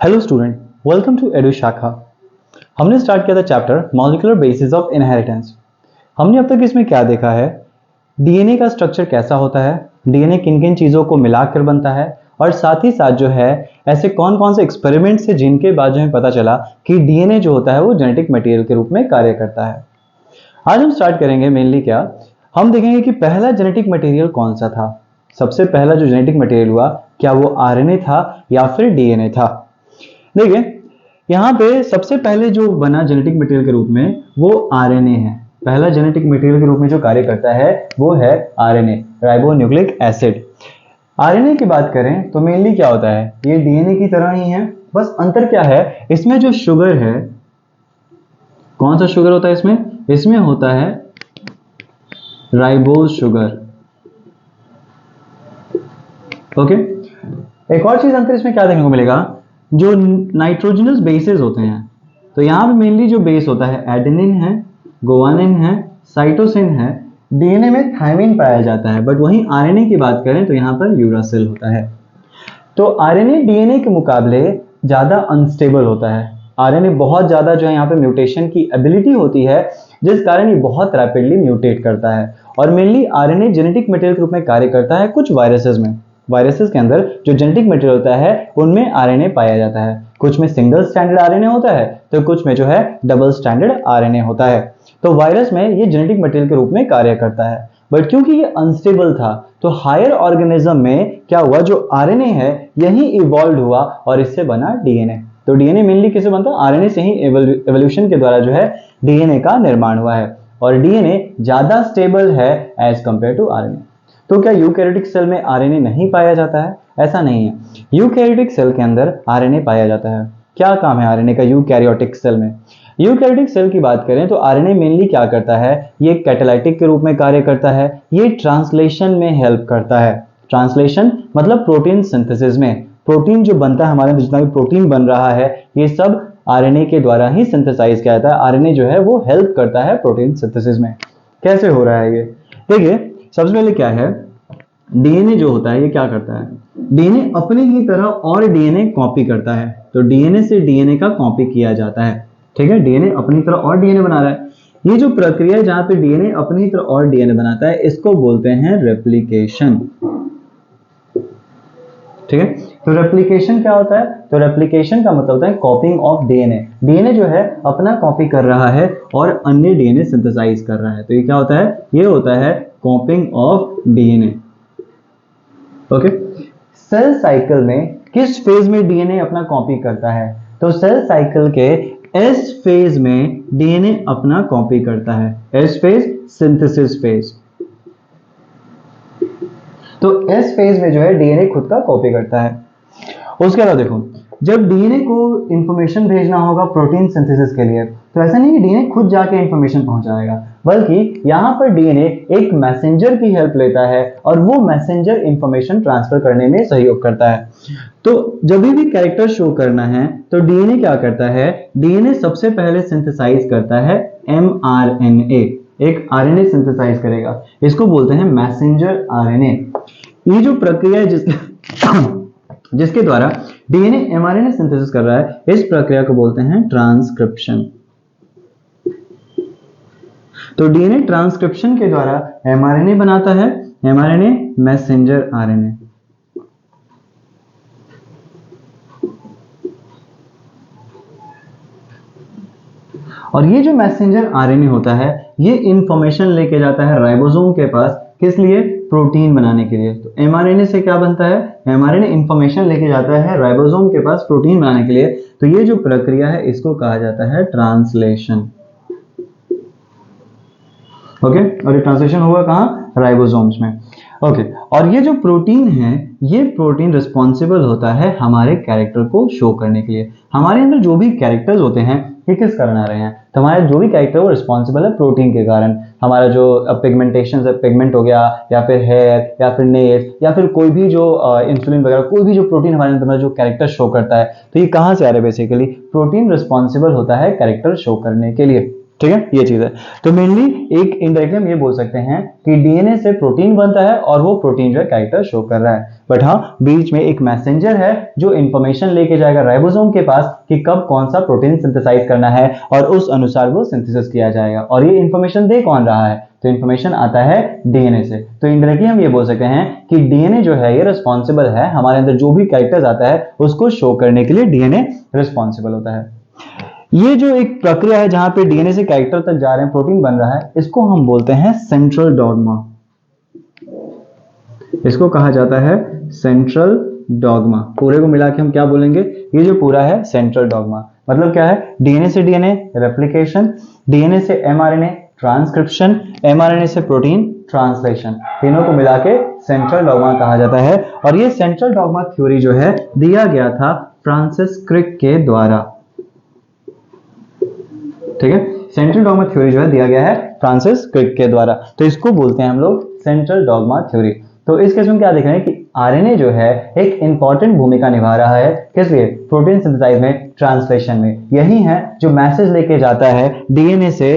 Hello student, welcome to एडु शाखा। हमने start किया था chapter molecular basis of inheritance. हमने अब तक इसमें क्या देखा है, डीएनए का स्ट्रक्चर कैसा होता है, डीएनए किन किन चीज़ों को मिलाकर बनता है, और साथ ही साथ जो है ऐसे कौन कौन से एक्सपेरिमेंट्स है जिनके बाद जो हमें पता चला कि डीएनए जो होता है वो जेनेटिक मटेरियल के रूप में कार्य करता है। आज हम स्टार्ट करेंगे मेनली क्या, हम देखेंगे कि पहला जेनेटिक मटेरियल कौन सा था। सबसे पहला जो जेनेटिक मटेरियल हुआ, क्या वो आरएनए था या फिर डीएनए था। देखिए यहाँ पे सबसे पहले जो बना जेनेटिक मटेरियल के रूप में वो आरएनए है। पहला जेनेटिक मटेरियल के रूप में जो कार्य करता है वो है आरएनए, राइबोन्यूक्लिक एसिड। आरएनए की बात करें तो मेनली क्या होता है, ये डीएनए की तरह ही है, बस अंतर क्या है, इसमें जो शुगर है, कौन सा शुगर होता है इसमें होता है राइबोज शुगर। ओके, एक और चीज अंतर इसमें क्या देखने को मिलेगा, जो नाइट्रोजनस बेसेस होते हैं, तो यहाँ पे मेनली जो बेस होता है एडेनिन है, गुआनिन है, साइटोसिन है, डीएनए में थायमिन पाया जाता है। बट वहीं आरएनए की बात करें तो यहाँ पर यूरासिल होता है। तो आरएनए डीएनए के मुकाबले ज्यादा अनस्टेबल होता है। आरएनए बहुत ज्यादा जो है यहाँ पे म्यूटेशन की एबिलिटी होती है, जिस कारण ये बहुत रैपिडली म्यूटेट करता है। और मेनली आरएनए जेनेटिक मटेरियल के रूप में कार्य करता है कुछ वायरसेस में। वायरसेस के अंदर जो जेनेटिक मटेरियल होता है उनमें आरएनए पाया जाता है। कुछ में सिंगल स्टैंडर्ड आरएनए होता है तो कुछ में जो है डबल स्टैंडर्ड आरएनए होता है। तो वायरस में ये जेनेटिक मटेरियल के रूप में कार्य करता है। बट क्योंकि ये अनस्टेबल था तो हायर ऑर्गेनिज्म में क्या हुआ, जो आरएनए है यही इवॉल्व हुआ और इससे बना डीएनए। तो डीएनए मेनली किससे बनता है, आरएनए से ही एवोल्यूशन के द्वारा जो है डीएनए का निर्माण हुआ है। और डीएनए ज्यादा स्टेबल है एज कंपेयर टू आरएनए। तो क्या यूकैरियोटिक सेल में आरएनए नहीं पाया जाता है? ऐसा नहीं है, यूकैरियोटिक सेल के अंदर आरएनए पाया जाता है। क्या काम है आरएनए का यूकैरियोटिक सेल में? यूकैरियोटिक सेल की बात करें तो आरएनए मेनली क्या करता है, ये कैटालाइटिक के रूप में कार्य करता है, ये ट्रांसलेशन में हेल्प करता है। ट्रांसलेशन मतलब प्रोटीन सिंथेसिस में, प्रोटीन जो बनता है हमारे जितना भी प्रोटीन बन रहा है ये सब आरएनए के द्वारा ही सिंथेसाइज किया जाता है। आरएनए जो है वो हेल्प करता है प्रोटीन सिंथेसिस में। कैसे हो रहा है ये देखिए, सबसे पहले क्या है, डीएनए जो होता है ये क्या करता है, डीएनए अपने ही तरह और डीएनए कॉपी करता है। तो डीएनए से डीएनए का कॉपी किया जाता है, ठीक है, डीएनए अपनी तरह और डीएनए बना रहा है। ये जो प्रक्रिया है जहां पे डीएनए अपनी तरह और डीएनए बनाता है इसको बोलते हैं रेप्लिकेशन, ठीक है। तो रेप्लिकेशन क्या होता है, तो रेप्लिकेशन का मतलब होता है कॉपिंग ऑफ डीएनए। डीएनए जो है अपना कॉपी कर रहा है और अन्य डीएनए सिंथेसाइज कर रहा है। तो ये क्या होता है, ये होता है copying of DNA. Okay, cell cycle में किस फेज में डीएनए अपना कॉपी करता है, तो सेल साइकिल के एस फेज में डीएनए अपना कॉपी करता है। S phase synthesis phase. तो एस फेज में जो है डीएनए खुद का कॉपी करता है। उसके बाद देखो, जब डीएनए को इंफॉर्मेशन भेजना होगा प्रोटीन सिंथेसिस के लिए, तो ऐसा नहीं कि डीएनए खुद जाके इंफॉर्मेशन पहुंचाएगा, बल्कि यहां पर डीएनए एक मैसेंजर की हेल्प लेता है और वो मैसेंजर इंफॉर्मेशन ट्रांसफर करने में सहयोग करता है। तो जब भी कैरेक्टर शो करना है तो डीएनए क्या करता है, डीएनए सबसे पहले सिंथेसाइज करता है एमआरएनए, एक आरएनए सिंथेसाइज करेगा, इसको बोलते हैं मैसेंजर आरएनए। ये जो प्रक्रिया है जिसके द्वारा डीएनए एमआरएनए सिंथेसिस कर रहा है, इस प्रक्रिया को बोलते हैं ट्रांसक्रिप्शन। तो डीएनए ट्रांसक्रिप्शन के द्वारा एमआरएनए बनाता है, एमआरएनए मैसेंजर आरएनए। और ये जो मैसेंजर आरएनए होता है ये इंफॉर्मेशन लेके जाता है राइबोसोम के पास, किस लिए, प्रोटीन बनाने के लिए। तो एमआरएनए से क्या बनता है, एमआरएनए इंफॉर्मेशन लेके जाता है राइबोसोम के पास प्रोटीन बनाने के लिए। तो ये जो प्रक्रिया है इसको कहा जाता है ट्रांसलेशन। ओके, और ये ट्रांसलेशन होगा कहाँ, राइबोसोम्स में। ओके, और ये जो प्रोटीन है ये प्रोटीन रिस्पॉन्सिबल होता है हमारे कैरेक्टर को शो करने के लिए। हमारे अंदर जो भी कैरेक्टर्स होते हैं ये किस कारण आ रहे हैं, तो हमारे जो भी कैरेक्टर वो रिस्पॉन्सिबल है प्रोटीन के कारण। हमारा जो पिगमेंटेशन है, पिगमेंट हो गया, या फिर हेयर, या फिर नेल्स, या फिर कोई भी जो इंसुलिन वगैरह, कोई भी जो प्रोटीन हमारे अंदर जो कैरेक्टर शो करता है, तो ये कहाँ से आ रहा है, बेसिकली प्रोटीन रिस्पॉन्सिबल होता है कैरेक्टर शो करने के लिए, ठीक है, ये चीज है। तो मेनली एक इनडायरेक्टली हम ये बोल सकते हैं कि डीएनए से प्रोटीन बनता है और वो प्रोटीन जो है कैरेक्टर शो कर रहा है, बट हाँ बीच में एक मैसेंजर है जो इंफॉर्मेशन लेके जाएगा राइबोसोम के पास कि कब कौन सा प्रोटीन सिंथेसाइज करना है और उस अनुसार वो सिंथेसिस किया जाएगा। और ये इंफॉर्मेशन दे कौन रहा है, तो इंफॉर्मेशन आता है डीएनए से। तो इनडायरेक्टली हम ये बोल सकते हैं कि डीएनए जो है ये रिस्पॉन्सिबल है, हमारे अंदर जो भी कैरेक्टर्स आता है उसको शो करने के लिए डीएनए रिस्पॉन्सिबल होता है। ये जो एक प्रक्रिया है जहां पे डीएनए से कैरेक्टर तक जा रहे हैं, प्रोटीन बन रहा है, इसको हम बोलते हैं सेंट्रल डॉग्मा। इसको कहा जाता है सेंट्रल डॉग्मा। पूरे को मिला के हम क्या बोलेंगे, ये जो पूरा है सेंट्रल डॉग्मा। मतलब क्या है, डीएनए से डीएनए रेप्लिकेशन, डीएनए से एमआरएनए ट्रांसक्रिप्शन, एमआरएनए से प्रोटीन ट्रांसलेशन, तीनों को मिला के सेंट्रल डॉग्मा कहा जाता है। और ये सेंट्रल डॉग्मा थ्योरी जो है दिया गया था फ्रांसिस क्रिक के द्वारा। ठीक है, सेंट्रल डॉग्मा थ्योरी जो है दिया गया है फ्रांसिस क्रिक के द्वारा, तो इसको बोलते हैं हम लोग सेंट्रल डॉग्मा थ्योरी। तो इस केस में क्या देख रहे हैं कि आरएनए जो है एक इंपॉर्टेंट भूमिका निभा रहा है, किस लिए, प्रोटीन सिंथेसाइज में, ट्रांसलेशन में। यही है जो मैसेज लेके जाता है डीएनए से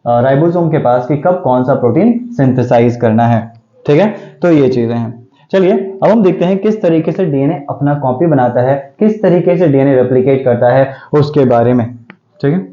राइबोसोम के पास कि कब कौन सा प्रोटीन सिंथेसाइज करना है। ठीक है, तो ये चीजें हैं। चलिए अब हम देखते हैं किस तरीके से डीएनए अपना कॉपी बनाता है, किस तरीके से डीएनए रेप्लिकेट करता है उसके बारे में। ठीक है,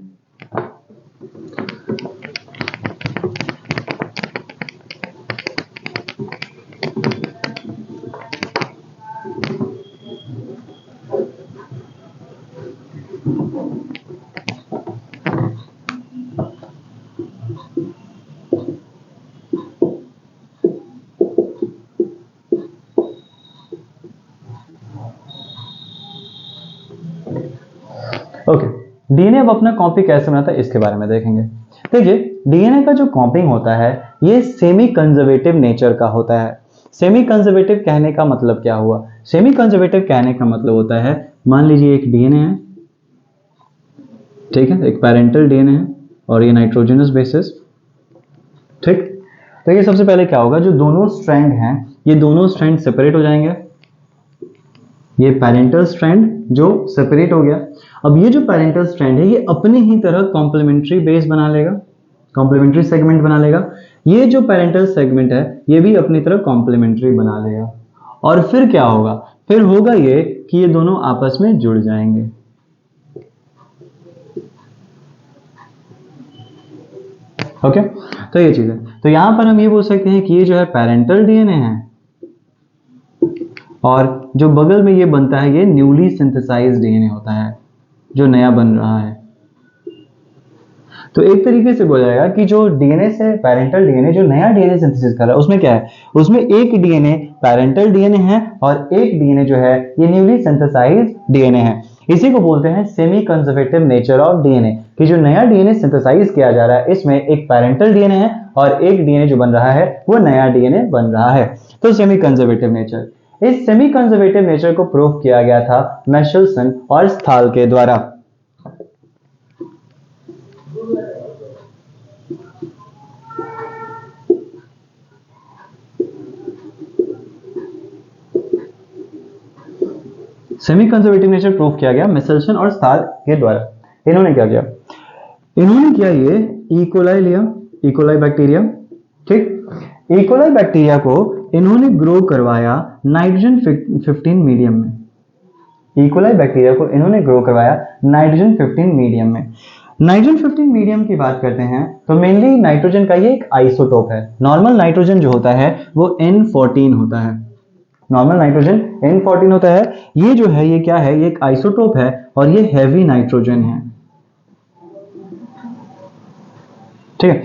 ओके, डीएनए अब अपना कॉपी कैसे बनाता है इसके बारे में देखेंगे। देखिए, डीएनए का जो कॉपिंग होता है ये सेमी कंजर्वेटिव नेचर का होता है। सेमी कंजर्वेटिव कहने का मतलब क्या हुआ, सेमी कंजर्वेटिव कहने का मतलब होता है, मान लीजिए एक डीएनए है, ठीक है, एक पेरेंटल डीएनए है और ये नाइट्रोजनस बेसिस। ठीक, तो ये सबसे पहले क्या होगा, जो दोनों स्ट्रैंड हैं ये दोनों स्ट्रैंड सेपरेट हो जाएंगे। ये पेरेंटल स्ट्रैंड जो सेपरेट हो गया, अब ये जो पेरेंटल स्ट्रैंड है ये अपनी ही तरह कॉम्प्लीमेंट्री बेस बना लेगा, कॉम्प्लीमेंट्री सेगमेंट बना लेगा। ये जो पेरेंटल सेगमेंट है ये भी अपनी तरह कॉम्प्लीमेंट्री बना लेगा। और फिर क्या होगा, फिर होगा ये कि ये दोनों आपस में जुड़ जाएंगे। ओके, तो ये चीज है। तो यहां पर हम ये बोल सकते हैं कि ये जो है पेरेंटल डीएनए है और जो बगल में ये बनता है ये न्यूली सिंथेसाइज्ड डीएनए होता है जो नया बन रहा है। तो एक तरीके से बोला जाएगा कि जो डीएनए से पेरेंटल डीएनए जो नया डीएनए सिंथेसिस कर रहा है उसमें क्या है, उसमें एक डीएनए पेरेंटल डीएनए है और एक डीएनए जो है ये न्यूली सिंथेसाइज्ड डीएनए है। इसी को बोलते हैं semi conservative nature of DNA, कि जो नया डीएनए सिंथेसाइज किया जा रहा है इसमें एक पेरेंटल डीएनए है और एक डीएनए जो बन रहा है वो नया डीएनए बन रहा है। तो सेमी कंजर्वेटिव नेचर, इस सेमी कंजर्वेटिव नेचर को प्रूव किया गया था मिचेल्सन और स्थाल के द्वारा। सेमी कंजर्वेटिव नेचर प्रूव किया गया मिचेल्सन और स्थाल के द्वारा। इन्होंने क्या किया, इन्होंने किया ये इकोलाई लिया, इकोलाई बैक्टीरिया। ठीक, इकोलाई बैक्टीरिया को इन्होंने ग्रो करवाया नाइट्रोजन 15 मीडियम में। इकोलाई बैक्टीरिया को इन्होंने ग्रो करवाया नाइट्रोजन 15 मीडियम में। नाइट्रोजन 15 मीडियम की बात करते हैं तो मेनली नाइट्रोजन का ये एक आइसोटोप है। नॉर्मल नाइट्रोजन जो होता है वो N14 होता है, नॉर्मल नाइट्रोजन N14 होता है। ये जो है ये क्या है, ये एक आइसोटोप है और ये हैवी नाइट्रोजन है। ठीक है,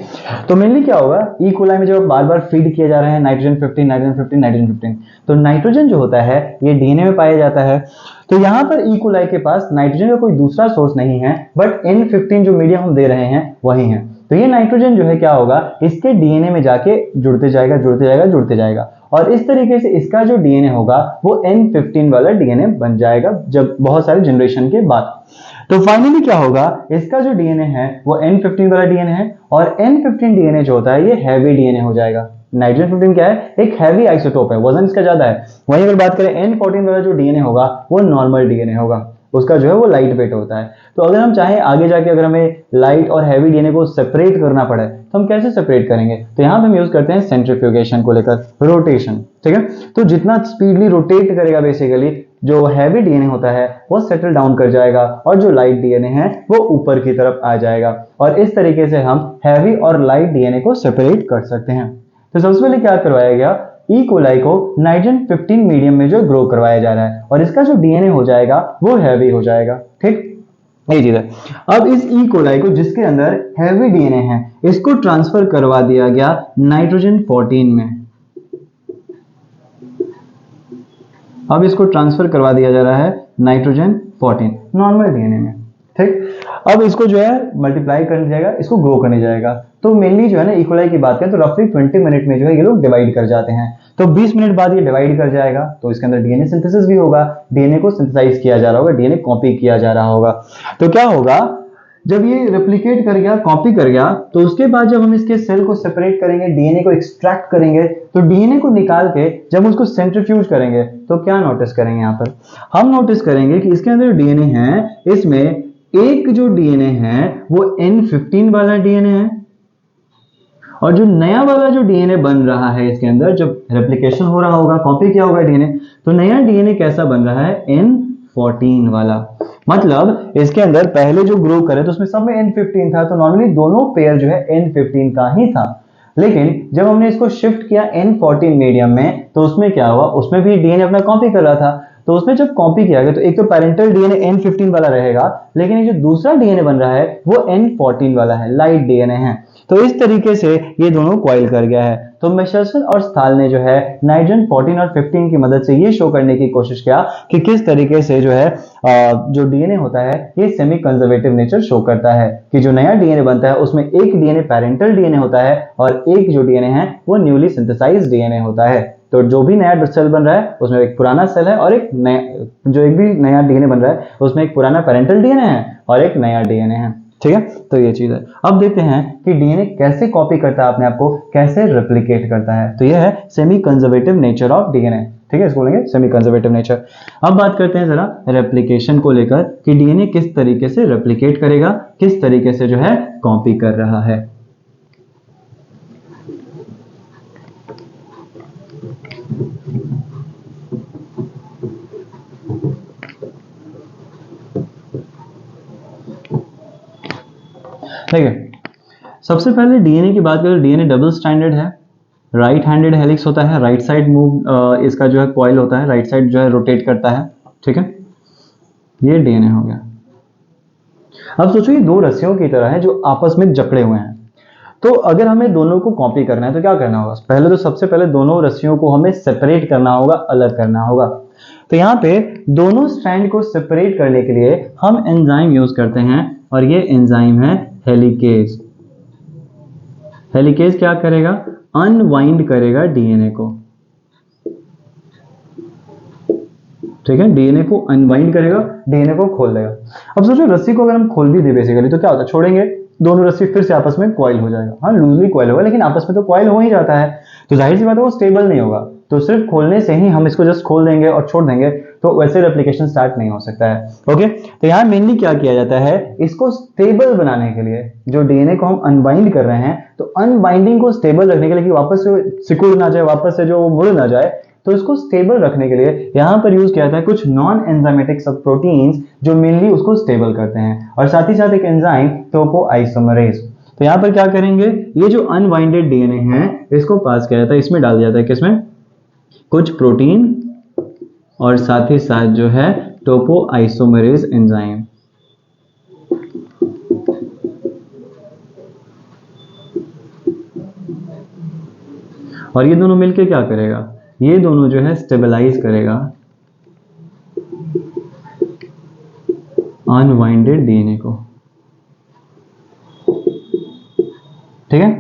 तो मेनली क्या होगा, ई कोलाई में जब बार बार फीड किए जा रहे हैं नाइट्रोजन 15 नाइट्रोजन 15 नाइट्रोजन 15, तो नाइट्रोजन जो होता है ये डीएनए में पाया जाता है। तो यहाँ पर ई कोलाई के पास नाइट्रोजन का कोई दूसरा सोर्स नहीं है, बट N15 जो मीडियम हम दे रहे हैं वही है। तो ये नाइट्रोजन जो है क्या होगा, इसके डीएनए में जाके जुड़ते जाएगा जुड़ते जाएगा जुड़ते जाएगा और इस तरीके से इसका जो डीएनए होगा वो N15 वाला डीएनए बन जाएगा जब बहुत सारे जनरेशन के बाद। तो फाइनली क्या होगा, इसका जो डीएनए है वो N15 वाला डीएनए है और N15 डीएनए जो होता है ये हैवी डीएनए हो जाएगा। नाइट्रोजन 15 क्या है, एक हैवी आइसोटोप है, वजन इसका ज्यादा है। वहीं अगर बात करें N14 वाला जो डीएनए होगा वो नॉर्मल डीएनए होगा। उसका जो है वो लाइट वेट होता है। तो अगर हम चाहें आगे जाके अगर हमें लाइट और हैवी डीएनए को सेपरेट करना पड़े तो हम कैसे सेपरेट करेंगे, तो यहाँ पे हम यूज करते हैं सेंट्रीफ्यूगेशन को लेकर, रोटेशन। ठीक है, तो जितना स्पीडली रोटेट करेगा बेसिकली जो हैवी डीएनए होता है वो सेटल डाउन कर जाएगा और जो लाइट डीएनए है वो ऊपर की तरफ आ जाएगा, और इस तरीके से हम हैवी और लाइट डीएनए को सेपरेट कर सकते हैं। तो सबसे पहले क्या करवाया गया, ई कोलाई को नाइट्रोजन 15 मीडियम में जो ग्रो करवाया जा रहा है और इसका जो डीएनए हो जाएगा वो हैवी हो जाएगा। ठीक, ये चीज है। अब इस ई कोलाई को जिसके अंदर हैवी डीएनए है इसको ट्रांसफर करवा दिया गया नाइट्रोजन 14 में। अब इसको ट्रांसफर करवा दिया जा रहा है नाइट्रोजन 14 नॉर्मल डीएनए में। ठीक, अब इसको जो है मल्टीप्लाई करने जाएगा, इसको ग्रो करने जाएगा। तो मेनली जो है ना ई कोलाई की बात करें तो रफली 20 मिनट में जो है ये लोग डिवाइड कर जाते हैं। तो 20 मिनट बाद ये डिवाइड कर जाएगा तो इसके अंदर डीएनए सिंथेसिस भी होगा, डीएनए को सिंथेसाइज किया जा रहा होगा, डीएनए कॉपी किया जा रहा होगा। तो क्या होगा, जब ये रेप्लिकेट कर गया, कॉपी कर गया, तो उसके बाद जब हम इसके सेल को सेपरेट करेंगे, डीएनए को एक्सट्रैक्ट करेंगे, तो डीएनए को निकाल के जब उसको सेंट्रीफ्यूज करेंगे तो क्या नोटिस करेंगे, यहाँ पर हम नोटिस करेंगे कि इसके अंदर डीएनए है, इसमें एक जो डीएनए है वो N15 वाला डीएनए है और जो नया वाला जो डीएनए बन रहा है इसके अंदर जब रेप्लिकेशन हो रहा होगा, कॉपी किया होगा डीएनए, तो नया डीएनए कैसा बन रहा है, N14 वाला। मतलब इसके अंदर पहले जो ग्रो करे तो उसमें सब में N15 था, तो नॉर्मली दोनों पेयर जो है N15 का ही था। लेकिन जब हमने इसको शिफ्ट किया N14 मीडियम में तो उसमें क्या हुआ, उसमें भी डीएनए अपना कॉपी कर रहा था। तो उसमें जब कॉपी किया गया तो एक तो पेरेंटल डीएनए N15 वाला रहेगा, लेकिन ये जो दूसरा डीएनए बन रहा है वो N14 वाला है, लाइट डीएनए है। तो इस तरीके से ये दोनों कॉइल कर गया है। तो मिशेल्सन और स्थाल ने जो है नाइट्रोजन 14 और 15 की मदद से ये शो करने की कोशिश किया कि किस तरीके से जो है जो डीएनए होता है ये सेमी कंजर्वेटिव नेचर शो करता है, कि जो नया डीएनए बनता है उसमें एक डीएनए पेरेंटल डीएनए होता है और एक जो डीएनए है वो न्यूली सिंथेसाइज्ड डीएनए होता है। तो जो भी नया सेल बन रहा है उसमें एक पुराना सेल है और एक नया, जो एक भी नया डीएनए बन रहा है उसमें एक पुराना पेरेंटल डीएनए है और एक नया डीएनए है। ठीक है, तो ये चीज है। अब देखते हैं कि डीएनए कैसे कॉपी करता है अपने आप को, कैसे रेप्लिकेट करता है। तो ये है semi conservative nature of DNA. ठीक है, इसको बोलेंगे सेमी कंजर्वेटिव नेचर। अब बात करते हैं जरा रेप्लिकेशन को लेकर कि डीएनए किस तरीके से रेप्लिकेट करेगा, किस तरीके से जो है कॉपी कर रहा है। ठीक है, सबसे पहले डीएनए की बात करें, डीएनए डबल स्ट्रैंडेड है, राइट हैंडेड हेलिक्स होता है, राइट साइड मूव इसका जो है कॉइल होता है, राइट साइड जो है रोटेट करता है। ठीक है, ये डीएनए हो गया। अब सोचो ये दो रस्सियों की तरह है जो आपस में जकड़े हुए हैं। तो अगर हमें दोनों को कॉपी करना है तो क्या करना होगा, पहले तो सबसे पहले दोनों रस्सियों को हमें सेपरेट करना होगा, अलग करना होगा। तो यहाँ पे दोनों स्ट्रैंड को सेपरेट करने के लिए हम एंजाइम यूज करते हैं और ये एंजाइम है हेलिकेज। हेलिकेज क्या करेगा, अनवाइंड करेगा डीएनए को। ठीक है, डीएनए को अनवाइंड करेगा, डीएनए को खोल देगा। अब सोचो रस्सी को अगर हम खोल भी दे बेसिकली तो क्या होता है, छोड़ेंगे दोनों रस्सी फिर से आपस में कॉइल हो जाएगा। हाँ, लूजली कॉइल होगा लेकिन आपस में तो कॉइल हो ही जाता है, तो जाहिर सी बात है वो स्टेबल नहीं होगा। तो सिर्फ खोलने से ही हम इसको जस्ट खोल देंगे और छोड़ देंगे तो वैसे रेप्लिकेशन स्टार्ट नहीं हो सकता है। ओके, तो यहाँ मेनली क्या किया जाता है, इसको स्टेबल बनाने के लिए जो डीएनए को हम अनबाइंड कर रहे हैं, तो अनबाइंडिंग को स्टेबल रखने के लिए कि वापस से सिकुड़ ना जाए, वापस से जो मुड़ ना जाए, तो इसको स्टेबल रखने के लिए यहाँ पर यूज किया जाता है कुछ नॉन एंजाइमेटिक सब प्रोटीन्स जो मेनली उसको स्टेबल करते हैं, और साथ ही साथ एक एंजाइम टोपोआइसोमरेज। तो यहाँ पर क्या करेंगे, ये जो अनबाइंडेड डीएनए है इसको पास किया जाता है, इसमें डाल दिया जाता है, किसमें, कुछ प्रोटीन और साथ ही साथ जो है टोपोआइसोमरेज एंजाइम। और ये दोनों मिलके क्या करेगा, ये दोनों जो है स्टेबलाइज करेगा अनवाइंडेड डीएनए को। ठीक है,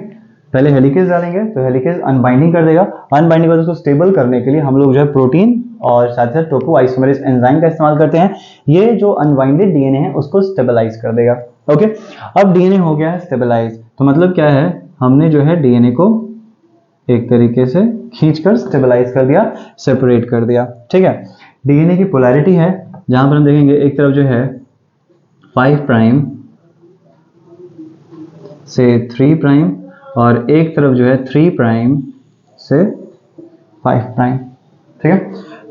पहले हेलिकेज डालेंगे तो हेलिकेज अनबाइंडिंग कर देगा, अनबाइंडिंग कर उसको स्टेबल करने के लिए हम लोग जो है प्रोटीन और साथ ही साथ टोपोआइसोमरेज एंजाइम का इस्तेमाल करते हैं। ये जो अनबाइंडेड डीएनए है उसको स्टेबलाइज कर देगा। ओके, अब डीएनए हो गया है स्टेबलाइज, तो मतलब क्या है, हमने जो है डीएनए को एक तरीके से खींचकर स्टेबलाइज कर दिया, सेपरेट कर दिया। ठीक है, डीएनए की पोलैरिटी है जहां पर हम देखेंगे एक तरफ जो है 5 प्राइम से 3 प्राइम और एक तरफ जो है 3 प्राइम से 5 प्राइम। ठीक है,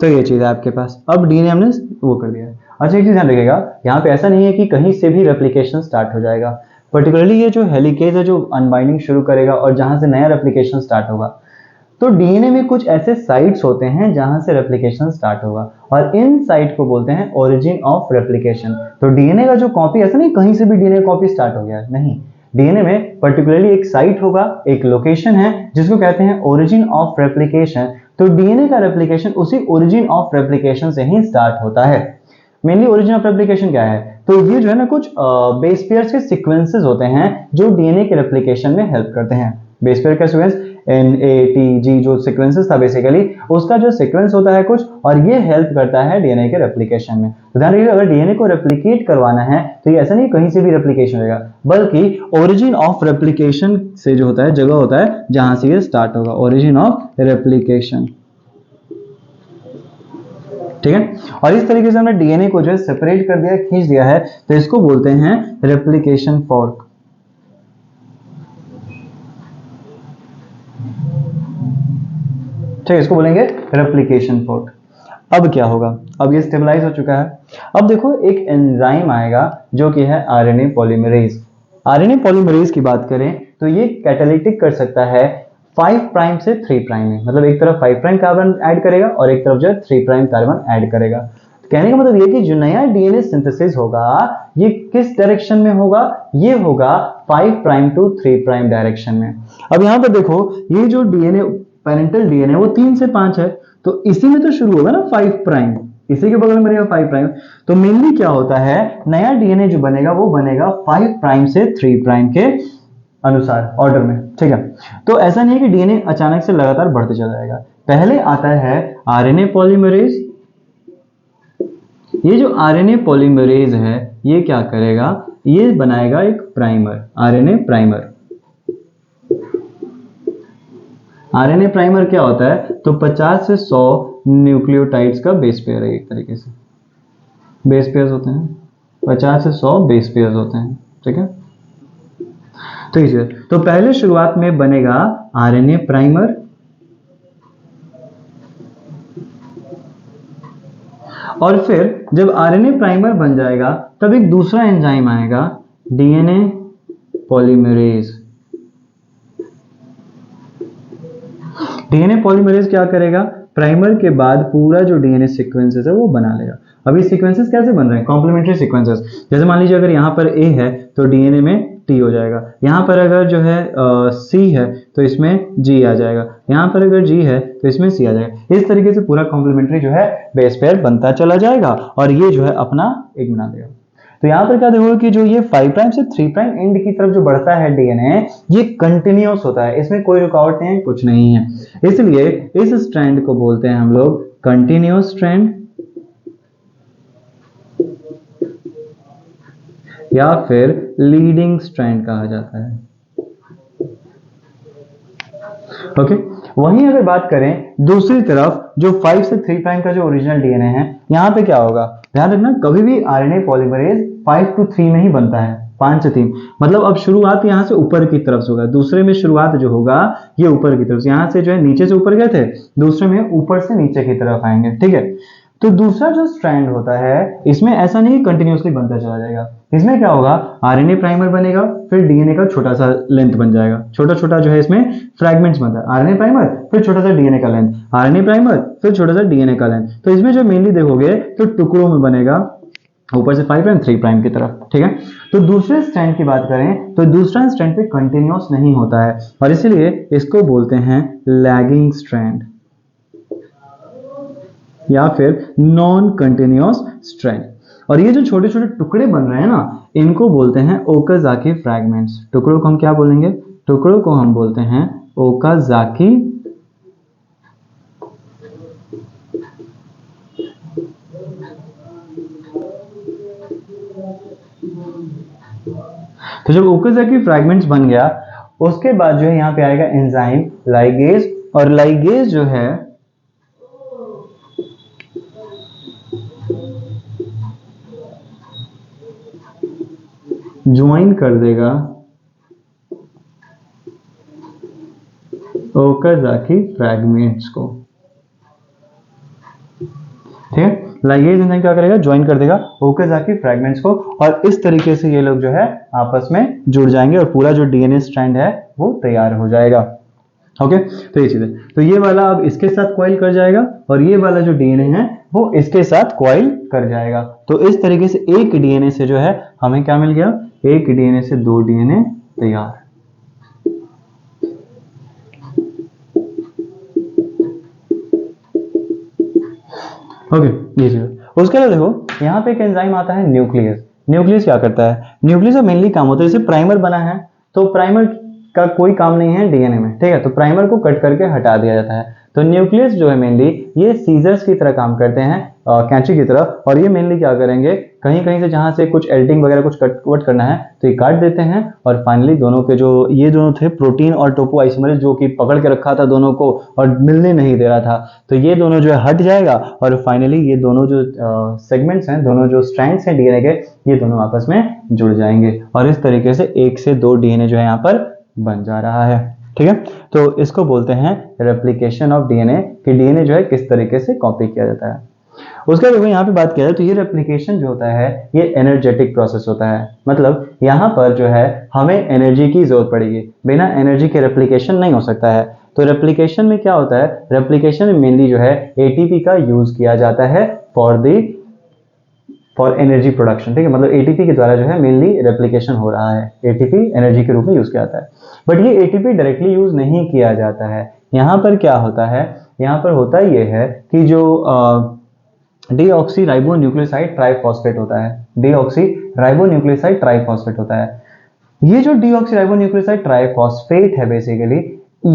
तो ये चीज़ है आपके पास। अब डीएनए हमने वो कर दिया है। अच्छा, एक चीज़ ध्यान रखिएगा, यहाँ पे ऐसा नहीं है कि कहीं से भी रेप्लिकेशन स्टार्ट हो जाएगा। पर्टिकुलरली ये जो हेलिकेज है जो अनबाइंडिंग शुरू करेगा और जहां से नया रेप्लिकेशन स्टार्ट होगा, तो डीएनए में कुछ ऐसे साइट्स होते हैं जहां से रेप्लिकेशन स्टार्ट होगा और इन साइट को बोलते हैं ओरिजिन ऑफ रेप्लिकेशन। तो डीएनए का जो कॉपी, ऐसा नहीं कहीं से भी डीएनए कॉपी स्टार्ट हो गया है, नहीं। डीएनए में पर्टिकुलरली एक साइट होगा, एक लोकेशन है जिसको कहते हैं ओरिजिन ऑफ रेप्लिकेशन। तो डीएनए का रेप्लिकेशन उसी ओरिजिन ऑफ रेप्लिकेशन से ही स्टार्ट होता है। मेनली ओरिजिन ऑफ रेप्लिकेशन क्या है, तो ये जो है ना कुछ बेस पेयर्स के सीक्वेंसेस होते हैं जो डीएनए के रेप्लिकेशन में हेल्प करते हैं। बेस पेयर का सीक्वेंस NATG जो सीक्वेंसेस था बेसिकली, उसका जो सीक्वेंस होता है कुछ, और ये हेल्प करता है डीएनए के रेप्लिकेशन में। तो ध्यान रखिए, अगर डीएनए को रेप्लिकेट करवाना है तो ये ऐसा नहीं कहीं से भी रेप्लिकेशन होगा, बल्कि ओरिजिन ऑफ रेप्लिकेशन से जो होता है जगह होता है जहां से ये स्टार्ट होगा, ओरिजिन ऑफ रेप्लिकेशन। ठीक है, और इस तरीके से हमने डीएनए को जो है सेपरेट कर दिया, खींच दिया है, तो इसको बोलते हैं रेप्लिकेशन फॉर्क। ठीक है, इसको बोलेंगे रेप्लिकेशन फॉर्क। अब क्या होगा, अब ये स्टेबलाइज हो चुका है। अब देखो एक एंजाइम आएगा जो कि है आरएनए पॉलीमरेज। आरएनए पॉलीमरेज की बात करें तो ये कैटालिटिक कर सकता है 5 प्राइम से 3 प्राइम में, मतलब एक तरफ 5 प्राइम कार्बन ऐड करेगा और एक तरफ जो है 3 प्राइम कार्बन ऐड करेगा। कहने का मतलब ये कि जो नया डीएनए सिंथेसिस होगा ये किस डायरेक्शन में होगा, ये होगा 5 प्राइम टू 3 प्राइम डायरेक्शन में। अब यहां पर देखो ये जो डीएनए पेरेंटल डीएनए वो 3 से 5 है, तो इसी में तो शुरू होगा ना 5 प्राइम, इसी के बगल में रहेगा 5 प्राइम। तो मेनली क्या होता है, नया डीएनए जो बनेगा वो बनेगा 5 प्राइम से 3 प्राइम के अनुसार ऑर्डर में। ठीक है, तो ऐसा नहीं है कि डीएनए अचानक से लगातार बढ़ते चला जाएगा। पहले आता है आरएनए पॉलीमरेज। ये जो आरएनए पॉलीमरेज है ये क्या करेगा, ये बनाएगा एक primer, RNA primer. RNA primer क्या होता है, तो 50 से 100 न्यूक्लियोटाइड्स का बेस पेयर है, एक तरीके से बेस पेयर्स होते हैं, 50 से 100 बेस पेयर्स होते हैं। ठीक है, तो इसे तो पहले शुरुआत में बनेगा आरएनए प्राइमर, और फिर जब आरएनए प्राइमर बन जाएगा तब एक दूसरा एंजाइम आएगा डीएनए पॉलीमरेज। डीएनए पॉलीमरेज क्या करेगा, प्राइमर के बाद पूरा जो डीएनए सीक्वेंसेस है वो बना लेगा। अब ये सीक्वेंसेस कैसे बन रहे हैं, कॉम्प्लीमेंट्री सीक्वेंसेस। जैसे मान लीजिए अगर यहाँ पर ए है तो डीएनए में टी हो जाएगा, यहाँ पर अगर जो है सी है तो इसमें जी आ जाएगा, यहाँ पर अगर जी है तो इसमें सी आ जाएगा। इस तरीके से पूरा कॉम्प्लीमेंट्री जो है बेस पेयर बनता चला जाएगा और ये जो है अपना एक बना देगा। तो यहाँ पर क्या देखोगे कि जो ये 5 प्राइम से 3 प्राइम एंड की तरफ जो बढ़ता है डीएनए, ये कंटिन्यूअस होता है, इसमें कोई रुकावट नहीं है, कुछ नहीं है। इसलिए इस स्ट्रैंड को बोलते हैं हम लोग कंटिन्यूअस स्ट्रैंड या फिर लीडिंग स्ट्रैंड कहा जाता है। ओके, वहीं अगर बात करें दूसरी तरफ जो 5 से 3 प्राइम का जो ओरिजिनल डीएनए है, यहाँ पे क्या होगा, ध्यान रखना कभी भी आरएनए पॉलीमरेज 5 to 3 में ही बनता है, 5 से 3, मतलब अब शुरुआत यहाँ से ऊपर की तरफ से होगा, दूसरे में शुरुआत जो होगा ये ऊपर की तरफ से, यहाँ से जो है नीचे से ऊपर गए थे, दूसरे में ऊपर से नीचे की तरफ आएंगे। ठीक है, तो दूसरा जो स्ट्रैंड होता है इसमें ऐसा नहीं कंटिन्यूअसली बनता चला जाएगा, इसमें क्या होगा, आरएनए प्राइमर बनेगा, फिर डीएनए का छोटा सा लेंथ बन जाएगा, छोटा छोटा जो है इसमें फ्रैगमेंट्स बनता है, आरएनए प्राइमर फिर छोटा सा डीएनए का लेंथ, आरएनए प्राइमर फिर छोटा सा डीएनए का लेंथ। तो इसमें जो मेनली देखोगे तो टुकड़ों में बनेगा ऊपर से 5 प्राइम 3 प्राइम की तरफ। ठीक है, तो दूसरे स्ट्रैंड की बात करें तो दूसरा स्ट्रैंड पे कंटिन्यूअस नहीं होता है और इसलिए इसको बोलते हैं लैगिंग स्ट्रैंड या फिर नॉन कंटिन्यूअस स्ट्रैंड। और ये जो छोटे छोटे टुकड़े बन रहे हैं ना, इनको बोलते हैं ओकाज़ाकी फ्रैगमेंट्स। टुकड़ों को हम क्या बोलेंगे, टुकड़ों को हम बोलते हैं ओकाज़ाकी तो जब ओकाज़ाकी फ्रैगमेंट्स बन गया उसके बाद जो है यहाँ पे आएगा एंजाइम लाइगेज, और लाइगेज जो है ज्वाइन कर देगा ओकाज़की फ्रैगमेंट्स को। ठीक है, लाइगेज एंजाइम क्या करेगा, ज्वाइन कर देगा ओकाज़की फ्रैगमेंट्स को, और इस तरीके से ये लोग जो है आपस में जुड़ जाएंगे और पूरा जो डीएनए स्ट्रैंड है वो तैयार हो जाएगा। ओके, तो ये चीज है। तो ये वाला अब इसके साथ कॉइल कर जाएगा और ये वाला जो डीएनए है वो इसके साथ कॉइल कर जाएगा। तो इस तरीके से एक डीएनए से जो है हमें क्या मिल गया, एक डीएनए से दो डीएनए तैयार। ओके, ये चीज। उसके बाद देखो यहाँ पे एक एंजाइम आता है न्यूक्लियस। न्यूक्लियस क्या करता है, न्यूक्लियस का मेनली काम होता है, जैसे प्राइमर बना है तो प्राइमर का कोई काम नहीं है डीएनए में, ठीक है, तो प्राइमर को कट करके हटा दिया जाता है। तो न्यूक्लियस जो है मेनली ये सीजर्स की तरह काम करते हैं, कैंची की तरह, और ये मेनली क्या करेंगे, कहीं कहीं से जहां से कुछ एडिटिंग वगैरह कुछ कट करना है तो ये काट देते हैं, और फाइनली दोनों के जो ये दोनों थे प्रोटीन और टोपो आइसोमरेज जो कि पकड़ के रखा था दोनों को और मिलने नहीं दे रहा था, तो ये दोनों जो है हट जाएगा और फाइनली ये दोनों जो सेगमेंट्स हैं, दोनों जो स्ट्रैंड्स हैं डीएनए के, ये दोनों आपस में जुड़ जाएंगे और इस तरीके से एक से दो डीएनए जो है यहाँ पर बन जा रहा है। ठीक है, तो इसको बोलते हैं रेप्लिकेशन ऑफ डीएनए, कि डीएनए जो है किस तरीके से कॉपी किया जाता है। उसके बाद यहाँ पे बात किया जाए तो ये रेप्लिकेशन जो होता है ये एनर्जेटिक प्रोसेस होता है, मतलब यहाँ पर जो है हमें एनर्जी की जरूरत पड़ेगी, बिना एनर्जी के रेप्लिकेशन नहीं हो सकता है। तो रेप्लिकेशन में क्या होता है, रेप्लिकेशन में मेनली जो है एटीपी का यूज किया जाता है फॉर एनर्जी प्रोडक्शन। ठीक है, मतलब एटीपी के द्वारा जो है मेनली रेप्लिकेशन हो रहा है, एटीपी एनर्जी के रूप में यूज किया जाता है। बट ये एटीपी डायरेक्टली यूज नहीं किया जाता है। यहाँ पर क्या होता है, यहाँ पर होता ये है कि जो डीऑक्सी राइबो न्यूक्लियोसाइड ट्राइफॉस्फेट होता है, डीऑक्सी राइबो न्यूक्लियोसाइड ट्राइफॉस्फेट होता है। ये जो डीऑक्सी राइबो न्यूक्लियोसाइड ट्राइफॉस्फेट है बेसिकली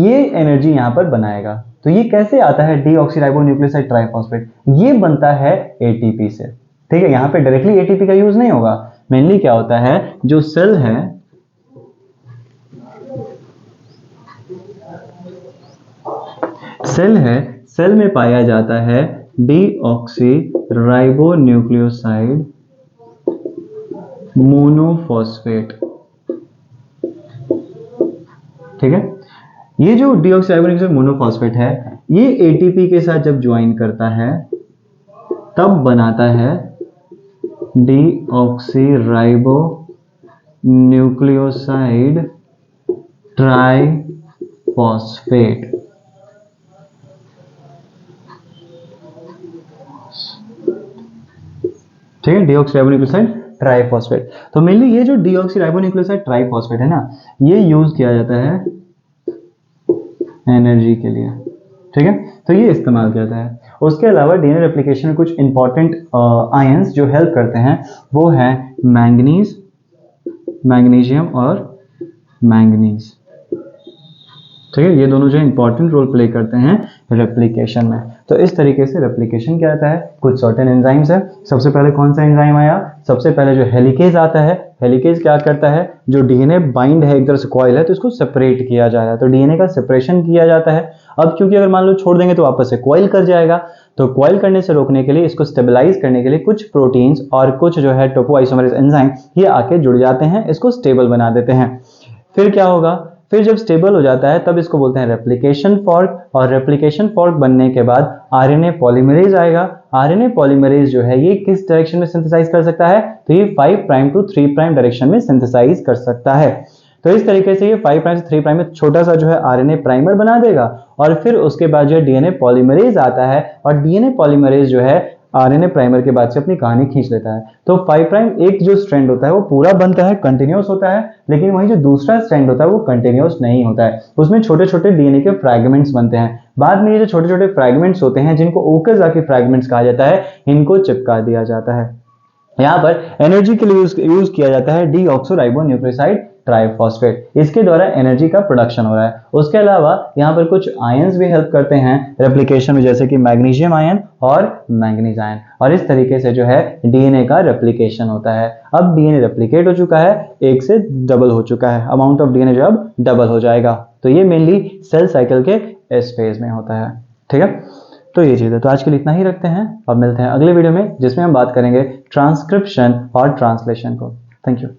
ये एनर्जी यहाँ पर बनाएगा। तो ये कैसे आता है डीऑक्सी राइबो न्यूक्लियोसाइड ट्राइफॉस्फेट, ये बनता है एटीपी से। ठीक है, यहाँ पे डायरेक्टली एटीपी का यूज नहीं होगा। मेनली क्या होता है, जो सेल है सेल में पाया जाता है डीऑक्सी राइबो न्यूक्लियोसाइड मोनोफॉस्फेट। ठीक है, ये जो डीऑक्सी राइबो न्यूक्लियोसाइड मोनोफॉस्फेट है ये एटीपी के साथ जब ज्वाइन करता है तब बनाता है डीऑक्सी राइबो न्यूक्लियोसाइड ट्राइफॉस्फेट। ठीक है, डीऑक्सी राइबो न्यूक्लियोसाइड ट्राइफॉस्फेट। तो मेनली ये जो डीऑक्सी राइबो न्यूक्लियोसाइड ट्राइफॉस्फेट है ना, ये यूज किया जाता है एनर्जी के लिए। ठीक है, तो ये इस्तेमाल किया जाता है। उसके अलावा डीएनए रेप्लिकेशन में कुछ इंपॉर्टेंट आयंस जो हेल्प करते हैं वो है मैंगनीज, मैग्नीशियम और मैंगनीज। ठीक है, ये दोनों जो इंपॉर्टेंट रोल प्ले करते हैं रेप्लिकेशन में। तो इस तरीके से रेप्लिकेशन क्या आता है, कुछ सर्टेन एंजाइम्स है। सबसे पहले कौन सा एंजाइम आया, सबसे पहले जो हेलिकेज आता है। हेलिकेज क्या करता है, जो डीएनए बाइंड है एक तरह से कॉइल है तो इसको सेपरेट किया जा रहा है, तो डीएनए का सेपरेशन किया जाता है। अब क्योंकि अगर मान लो छोड़ देंगे तो वापस से कॉइल कर जाएगा, तो कॉइल करने से रोकने के लिए, इसको स्टेबलाइज करने के लिए कुछ प्रोटीन्स और कुछ जो है टोपोआइसोमरेज एंजाइम ये आके जुड़ जाते हैं, इसको स्टेबल बना देते हैं। फिर क्या होगा, फिर जब स्टेबल हो जाता है तब इसको बोलते हैं रेप्लिकेशन फॉर्क, और रेप्लिकेशन फॉर्क बनने के बाद आरएनए पॉलीमरेज आएगा। आरएनए पॉलीमरेज जो है ये किस डायरेक्शन में सिंथेसाइज कर सकता है, तो ये 5 प्राइम टू 3 प्राइम डायरेक्शन में सिंथेसाइज कर सकता है। तो इस तरीके से ये 5 प्राइम से 3 प्राइम में छोटा सा जो है आरएनए प्राइमर बना देगा, और फिर उसके बाद जो है डीएनए पॉलीमरेज आता है, और डीएनए पॉलीमरेज जो है आरएनए प्राइमर के बाद से अपनी कहानी खींच लेता है। तो 5 प्राइम एक जो स्ट्रैंड होता है वो पूरा बनता है, कंटिन्यूअस होता है, लेकिन वही जो दूसरा स्ट्रैंड होता है वो कंटिन्यूअस नहीं होता है, उसमें छोटे छोटे डीएनए के फ्रैगमेंट्स बनते हैं। बाद में ये जो छोटे छोटे फ्रैगमेंट्स होते हैं जिनको ओकाज़की फ्रैगमेंट्स कहा जाता है, इनको चिपका दिया जाता है। यहाँ पर एनर्जी के लिए यूज किया जाता है डीऑक्सो राइबो न्यूक्लियोसाइड ट्राइफॉस्फेट, इसके द्वारा एनर्जी का प्रोडक्शन हो रहा है। उसके अलावा यहाँ पर कुछ आयंस भी हेल्प करते हैं रेप्लिकेशन में, जैसे कि मैग्नीशियम आयन और मैंगनीज आयन, और इस तरीके से जो है डीएनए का रेप्लिकेशन होता है। अब डीएनए रेप्लिकेट हो चुका है, एक से डबल हो चुका है, अमाउंट ऑफ डीएनए जो अब डबल हो जाएगा। तो ये मेनली सेल साइकिल के इस फेज में होता है। ठीक है, तो ये चीज़ है। तो आज के लिए इतना ही रखते हैं और मिलते हैं अगले वीडियो में, जिसमें हम बात करेंगे ट्रांसक्रिप्शन और ट्रांसलेशन को। Thank you.